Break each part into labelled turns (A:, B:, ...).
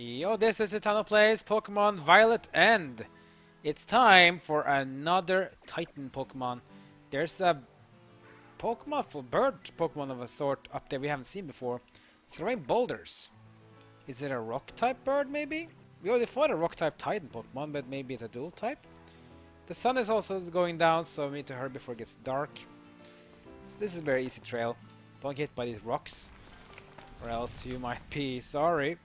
A: Yo, this is Eternal Plays Pokemon Violet, and it's time for another Titan Pokemon. There's a Pokemon for bird Pokemon of a sort up there we haven't seen before, throwing boulders. Is it a rock type bird maybe? We already fought a rock type Titan Pokemon, but maybe it's a dual type. The sun is also going down, so we need to hurry before it gets dark. So this is a very easy trail. Don't get hit by these rocks, or else you might be sorry.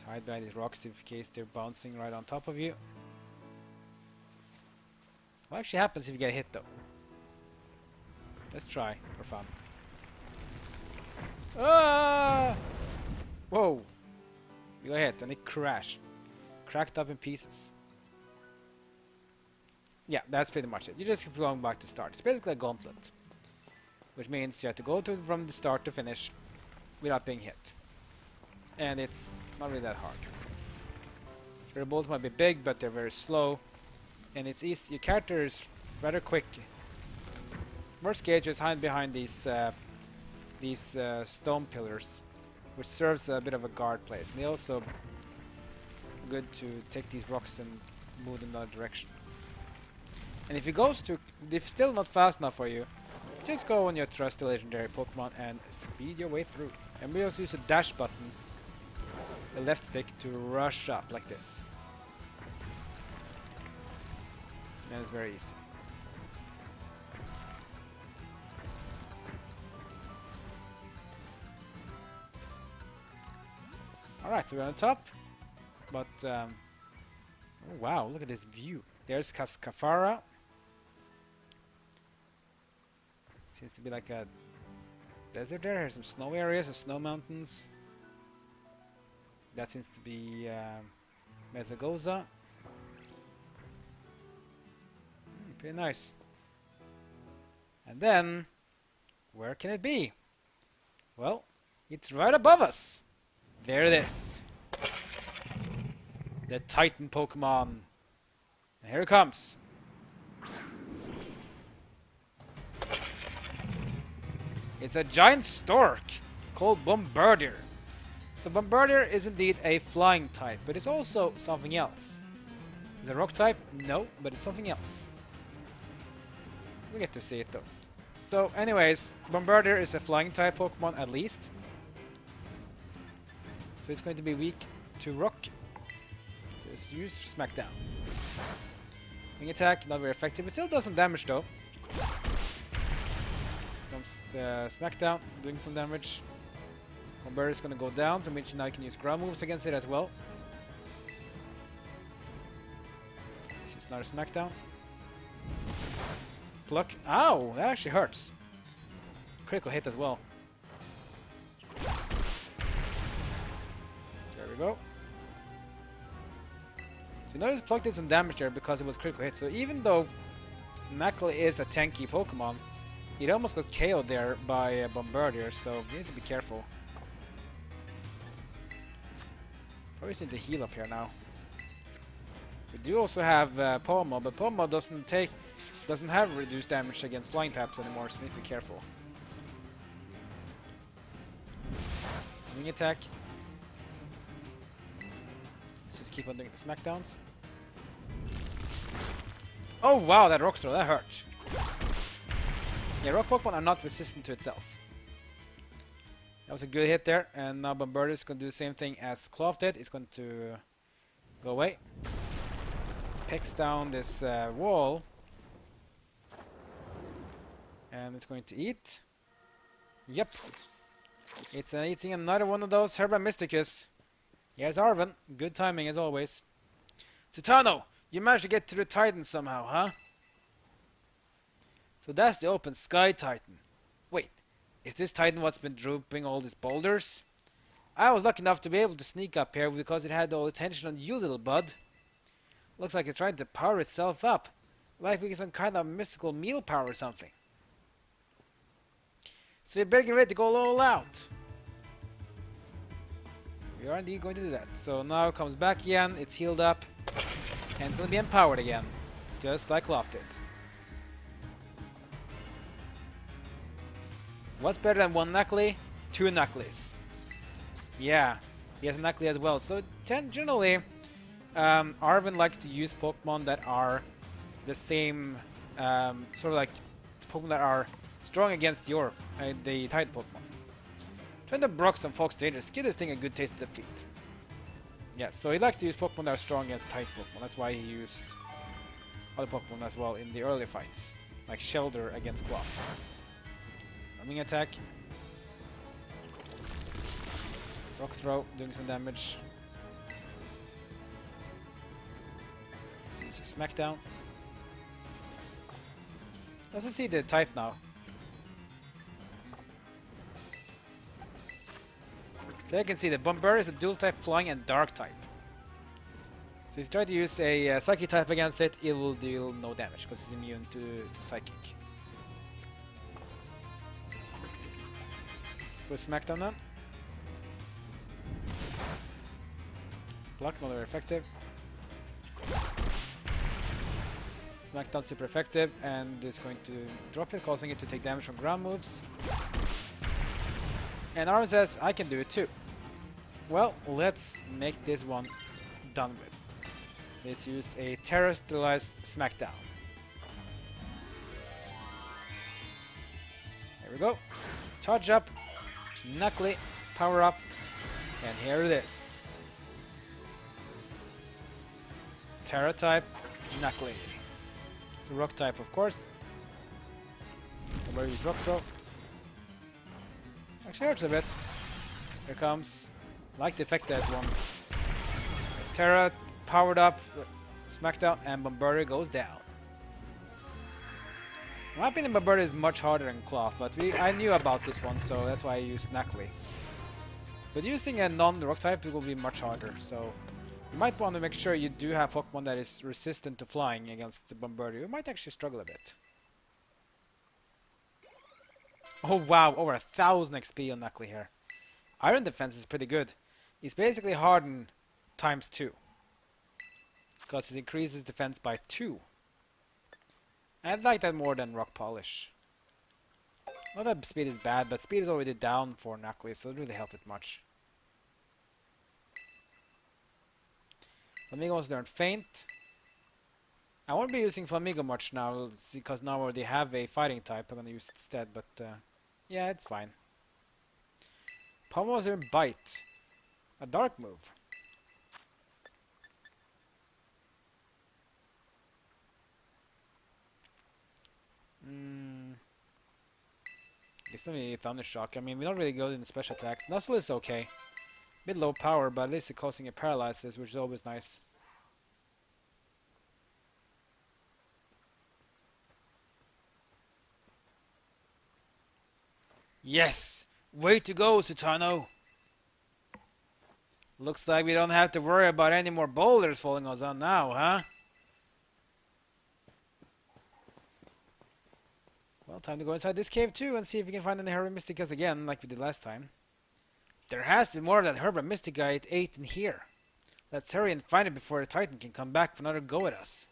A: Hide behind these rocks in case they're bouncing right on top of you. What actually happens if you get hit though? Let's try for fun. Ah! Whoa! You got hit and it crashed. Cracked up in pieces. Yeah, that's pretty much it. You just keep going back to start. It's basically a gauntlet. Which means you have to go from the start to finish without being hit. And it's not really that hard. Your bolts might be big, but they're very slow. And it's easy. Your character is rather quick. Worst gauge is hiding behind these stone pillars, which serves a bit of a guard place. And they also good to take these rocks and move in another direction. And if if still not fast enough for you, just go on your trusty legendary Pokemon and speed your way through. And we also use a dash button, the left stick, to rush up like this. And it's very easy. Alright, so we're on top. But, oh wow, look at this view. There's Cascafara. Seems to be like a desert there. There's some snow areas, some snow mountains. That seems to be Mesagoza. Pretty nice. And then, where can it be? Well, it's right above us. There it is. The Titan Pokemon. And here it comes. It's a giant stork called Bombirdier. So Bombardier is indeed a flying type, but it's also something else. Is it a rock type? No, but it's something else. We get to see it though. So anyways, Bombardier is a flying type Pokemon at least. So it's going to be weak to rock. So it's used Smackdown. Wing attack, not very effective, but still does some damage though. Comes the Smackdown, doing some damage. Bombirdier is going to go down, so now you can use ground moves against it as well. Let's use another Smackdown. Pluck. Ow! That actually hurts. Critical hit as well. There we go. So you notice Pluck did some damage there because it was critical hit. So even though Knuckle is a tanky Pokemon, it almost got KO'd there by Bombardier, so you need to be careful. Probably need to heal up here now. We do also have Pomo, but Pomo doesn't have reduced damage against flying types anymore, so you need to be careful. Wing attack. Let's just keep on doing the smackdowns. Oh wow, that rock throw, that hurt. Yeah, rock Pokemon are not resistant to itself. That was a good hit there, and now Bombardier is going to do the same thing as Cloth did. It's going to go away. Pecks down this wall. And it's going to eat. Yep. It's eating another one of those Herba Mysticus. Here's Arven. Good timing as always. Citano, you managed to get to the Titan somehow, huh? So that's the open sky Titan. Wait. Is this Titan what's been dropping all these boulders? I was lucky enough to be able to sneak up here because it had all the attention on you, little bud. Looks like it's trying to power itself up. Like we get some kind of mystical meal power or something. So we better get ready to go all out. We are indeed going to do that. So now it comes back again, it's healed up, and it's going to be empowered again. Just like Loft did. What's better than one Knuckly? Two Knucklies. Yeah, he has a Knuckly as well. So generally, Arven likes to use Pokemon that are the same, sort of like Pokemon that are strong against your the Titan Pokemon. Trying to block some Fox Dangerous, give this thing a good taste of defeat. Yeah, so he likes to use Pokemon that are strong against Titan Pokemon. That's why he used other Pokemon as well in the early fights, like Shelter against Claw. Wing attack. Rock throw, doing some damage. Let's use a smackdown. Let's see the type now. So you can see the Bombirdier is a dual type flying and dark type. So if you try to use a psychic type against it, it will deal no damage because it's immune to psychic. Go smackdown then. Block, not very effective. Smackdown super effective, and it's going to drop it, causing it to take damage from ground moves. And Arven says, I can do it too. Well, let's make this one done with. Let's use a terrestrialized smackdown. There we go. Charge up, Knuckly, power up, and here it is. Terra type, Knuckly. So rock type, of course. So where use rock throw. Actually hurts a bit. Here comes. Like the effect that one. Terra powered up, smackdown, and Bombirdier goes down. In my opinion, Bombirdier is much harder than Cloth, but I knew about this one, so that's why I used Knuckly. But using a non-rock type, it will be much harder, so you might want to make sure you do have Pokemon that is resistant to flying against the Bombirdier. You might actually struggle a bit. Oh wow, over 1000 XP on Knuckly here. Iron defense is pretty good. He's basically hardened times 2. Because it increases defense by 2. I like that more than Rock Polish. Not that speed is bad, but speed is already down for Knuckly, so it doesn't really help it much. Flamingo wants to learn Faint. I won't be using Flamingo much now, because now I already have a fighting type. I'm gonna use it instead, but yeah, it's fine. Pommel wants to learn Bite. A dark move. It's only Thunder Shock. I mean, we're not really good in special attacks. Nuzzle is okay. Bit low power, but at least it's causing a paralysis, which is always nice. Yes! Way to go, Citano! Looks like we don't have to worry about any more boulders falling us on now, huh? Well, time to go inside this cave too and see if we can find any Herba Mysticas again, like we did last time. There has to be more of that Herba Mystica it ate in here. Let's hurry and find it before the Titan can come back for another go at us.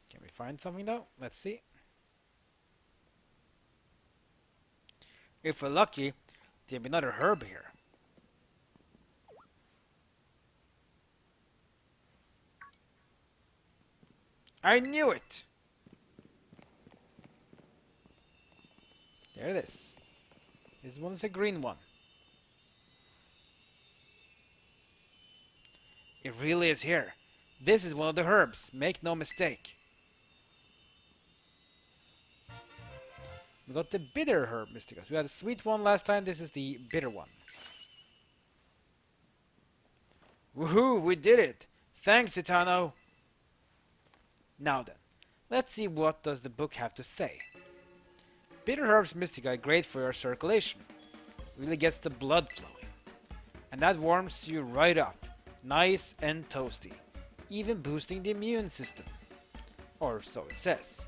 A: Can we find something though? Let's see. If we're lucky, there'll be another herb here. I knew it! There it is. This one is a green one. It really is here. This is one of the herbs. Make no mistake. We got the bitter herb Mysticus. We had a sweet one last time. This is the bitter one. Woohoo! We did it! Thanks, Itano! Now then, let's see what does the book have to say. Bitter herbs Mystica are great for your circulation. Really gets the blood flowing. And that warms you right up. Nice and toasty. Even boosting the immune system. Or so it says.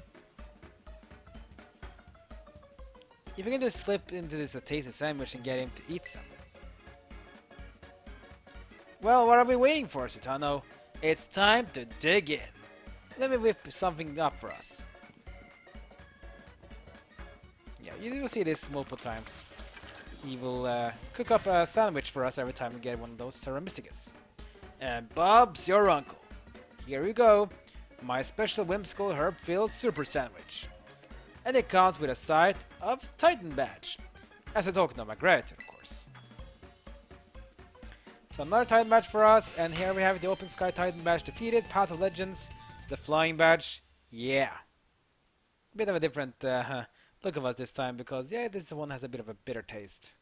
A: If you can just slip into this a tasty sandwich and get him to eat some. Well, what are we waiting for, Citano? It's time to dig in. Let me whip something up for us. Yeah, You will see this multiple times. He will cook up a sandwich for us every time we get one of those Ceramysticus. And Bob's your uncle. Here you go. My special whimsical herb-filled super sandwich. And it comes with a side of Titan badge. As a token of my gratitude, of course. So another Titan badge for us. And here we have the Open Sky Titan badge defeated. Path of Legends. The Flying badge. Yeah. Bit of a different look of us this time. Because, yeah, this one has a bit of a bitter taste.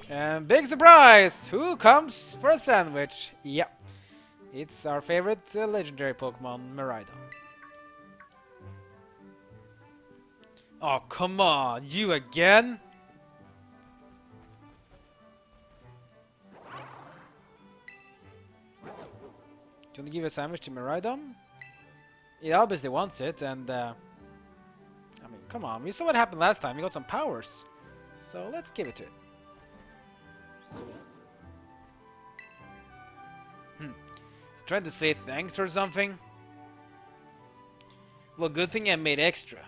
A: And big surprise! Who comes for a sandwich? Yeah, it's our favorite legendary Pokemon, Miraidon. Oh, come on! You again? Do you want to give a sandwich to Miraidon? It obviously wants it, and I mean, come on. We saw what happened last time. We got some powers. So let's give it to it. Trying to say thanks or something? Well, good thing I made extra.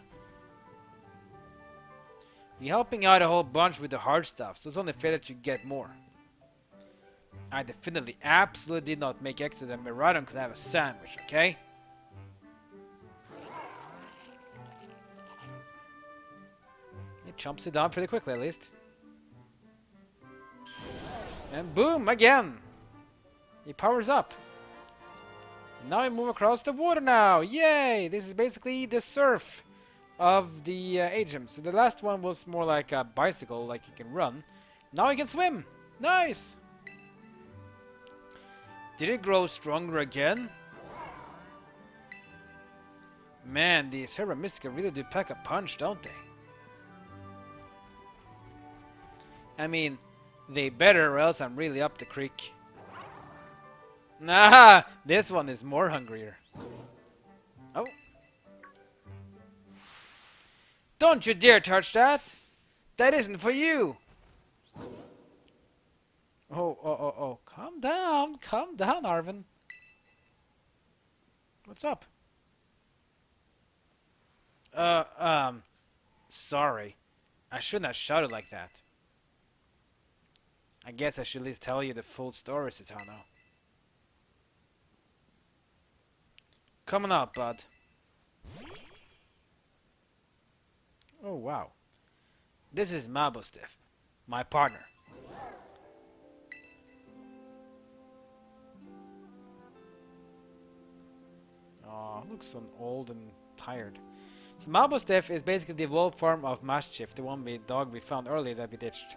A: You're helping out a whole bunch with the hard stuff, so it's only fair that you get more. I definitely, absolutely did not make extra that Miraidon could have a sandwich, okay? He chomps it down pretty quickly, at least. And boom, again! He powers up. Now we move across the water now! Yay! This is basically the surf of the Agem. So the last one was more like a bicycle, like you can run. Now you can swim! Nice! Did it grow stronger again? Man, the Ceramystica really do pack a punch, don't they? I mean, they better or else I'm really up the creek. Nah, this one is more hungrier. Oh. Don't you dare touch that! That isn't for you! Oh. Calm down, Arven. What's up? Sorry. I shouldn't have shouted like that. I guess I should at least tell you the full story, Citano. Coming up, bud. Oh, wow. This is Mabostiff, my partner. Oh, looks so old and tired. So Mabostiff is basically the evolved form of Maschiff, the dog we found earlier that we ditched.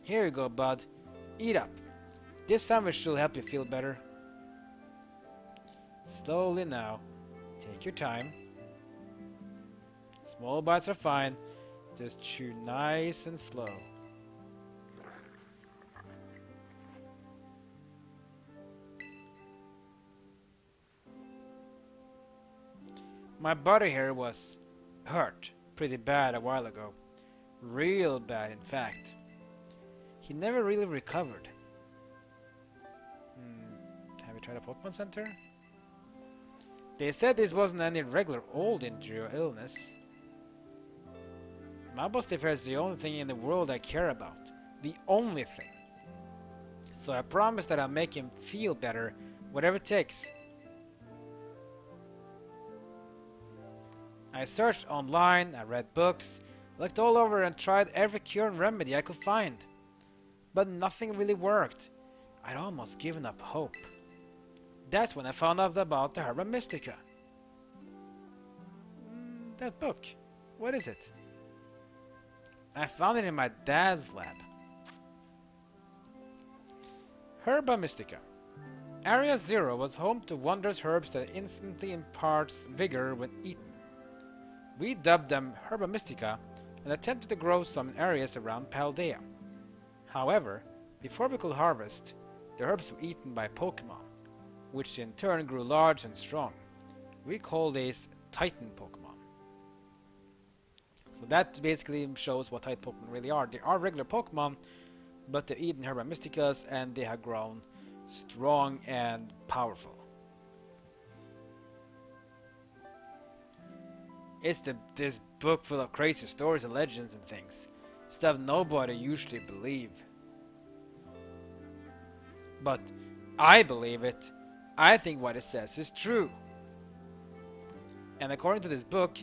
A: Here you go, bud. Eat up. This sandwich should help you feel better. Slowly now. Take your time. Small bites are fine. Just chew nice and slow. My buddy here was hurt pretty bad a while ago. Real bad, in fact. He never really recovered. Have you tried a Pokemon Center? They said this wasn't any regular old injury or illness. Mabostiff is the only thing in the world I care about. The only thing. So I promise that I'll make him feel better, whatever it takes. I searched online, I read books, looked all over and tried every cure and remedy I could find. But nothing really worked. I'd almost given up hope. That's when I found out about the Herba Mystica. That book. What is it? I found it in my dad's lab. Herba Mystica. Area 0 was home to wondrous herbs that instantly imparts vigor when eaten. We dubbed them Herba Mystica and attempted to grow some in areas around Paldea. However, before we could harvest, the herbs were eaten by Pokémon, which in turn grew large and strong. We call these Titan Pokémon. So that basically shows what type Pokemon really are. They are regular Pokemon, but they've eaten Herba Mysticas and they have grown strong and powerful. It's this book full of crazy stories and legends and things. Stuff nobody usually believe. But I believe it. I think what it says is true. And according to this book,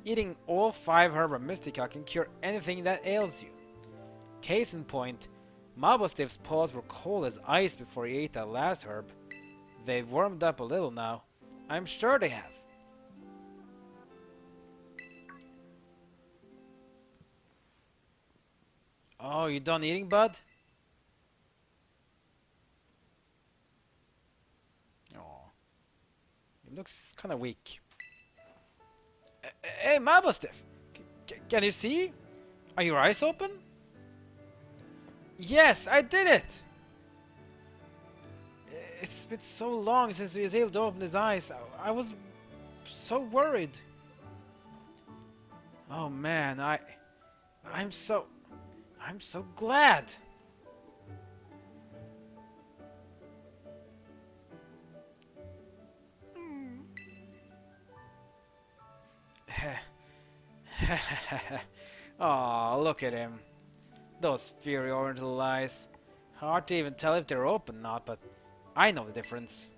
A: eating all 5 Herba Mystica can cure anything that ails you. Case in point, Mabostiff's paws were cold as ice before he ate that last herb. They've warmed up a little now. I'm sure they have. Oh, you done eating, bud? Oh, he looks kind of weak. Hey, Mabostiff! Can you see? Are your eyes open? Yes, I did it! It's been so long since he was able to open his eyes. I was so worried. Oh man, I'm so glad. Oh, look at him. Those fiery orange little eyes. Hard to even tell if they're open or not, but I know the difference.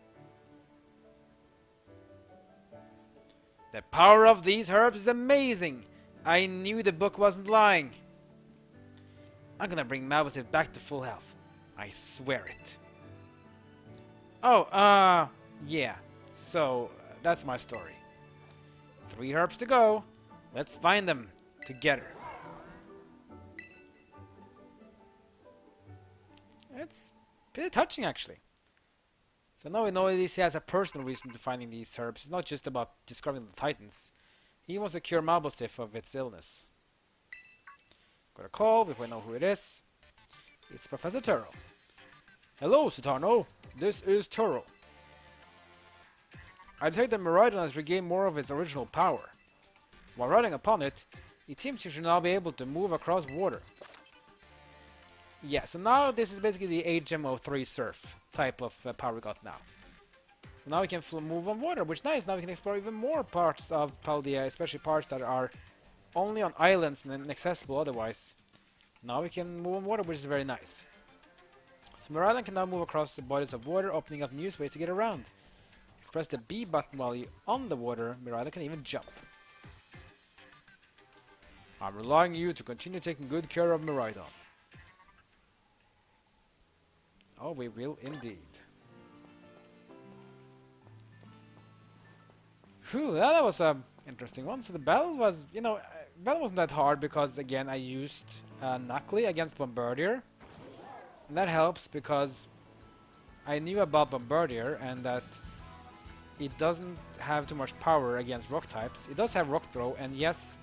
A: The power of these herbs is amazing. I knew the book wasn't lying. I'm gonna bring Mabostiff back to full health. I swear it. Oh, yeah. So, that's my story. 3 herbs to go. Let's find them together. It's pretty touching, actually. So now we know at least he has a personal reason to finding these herbs. It's not just about discovering the Titans. He wants to cure Mabostiff of its illness. Got a call before I know who it is. It's Professor Turo. Hello, Sutarno. This is Turo. I detect that Miraidon has regained more of its original power. While riding upon it, it seems you should now be able to move across water. Yeah, so now this is basically the HMO3 Surf type of power we got now. So now we can move on water, which is nice. Now we can explore even more parts of Paldea, especially parts that are only on islands and inaccessible otherwise. Now we can move on water, which is very nice. So Miraidon can now move across the bodies of water, opening up new ways to get around. If you press the B button while you're on the water, Miraidon can even jump. I'm relying on you to continue taking good care of Miraidon. Oh, we will indeed. Whew, that was a interesting one. So the battle was, battle wasn't that hard because, again, I used Knuckly against Bombirdier. And that helps because I knew about Bombirdier and that it doesn't have too much power against rock types. It does have rock throw, and yes,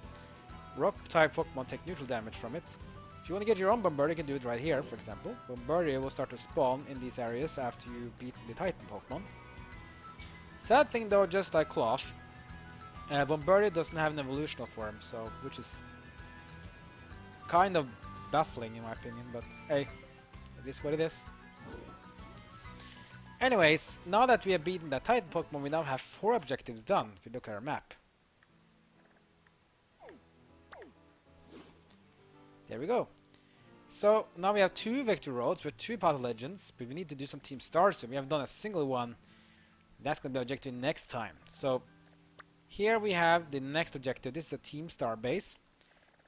A: rock type Pokemon take neutral damage from it. If you want to get your own Bombirdier, you can do it right here, for example. Bombirdier will start to spawn in these areas after you beat the Titan Pokemon. Sad thing though, just like Cloth, Bombirdier doesn't have an evolutional form, so which is kind of baffling in my opinion, but hey, it is what it is. Anyways, now that we have beaten that Titan Pokemon, we now have 4 objectives done, if you look at our map. There we go. So now we have 2 Victory Roads with 2 Path of Legends, but we need to do some Team Stars soon. We haven't done a single one. That's going to be objective next time. So here we have the next objective. This is a Team Star base.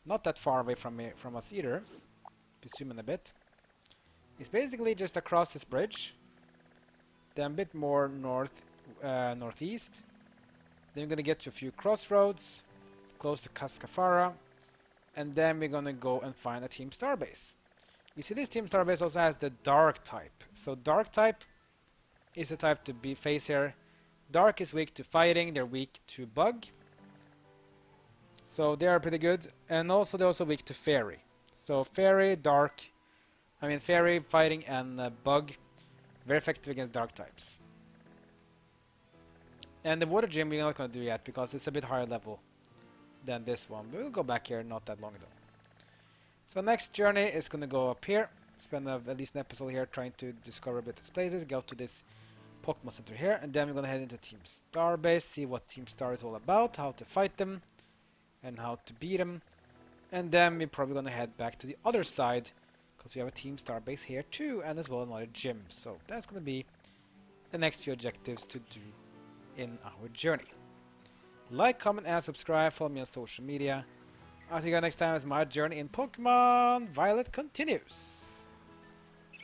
A: Not that far away from us either. If you zoom in a bit. It's basically just across this bridge. Then a bit more northeast. Then we're going to get to a few crossroads. Close to Cascafara. And then we're gonna go and find a Team Star base. You see, this Team Star base also has the Dark type. So Dark type is the type to be face here. Dark is weak to fighting, they're weak to bug. So they are pretty good. And also they're also weak to fairy. So fairy, fairy, fighting and bug, very effective against dark types. And the water gym we're not gonna do yet because it's a bit higher level. than this one. We'll go back here not that long ago. So next journey is gonna go up here. Spend at least an episode here trying to discover a bit of these places. Go to this Pokemon Center here, and then we're gonna head into Team Star base, see what Team Star is all about, how to fight them, and how to beat them. And then we're probably gonna head back to the other side, because we have a Team Star base here too, and as well another gym. So that's gonna be the next few objectives to do in our journey. Like, comment, and subscribe. Follow me on social media. I'll see you guys next time as my journey in Pokemon Violet continues.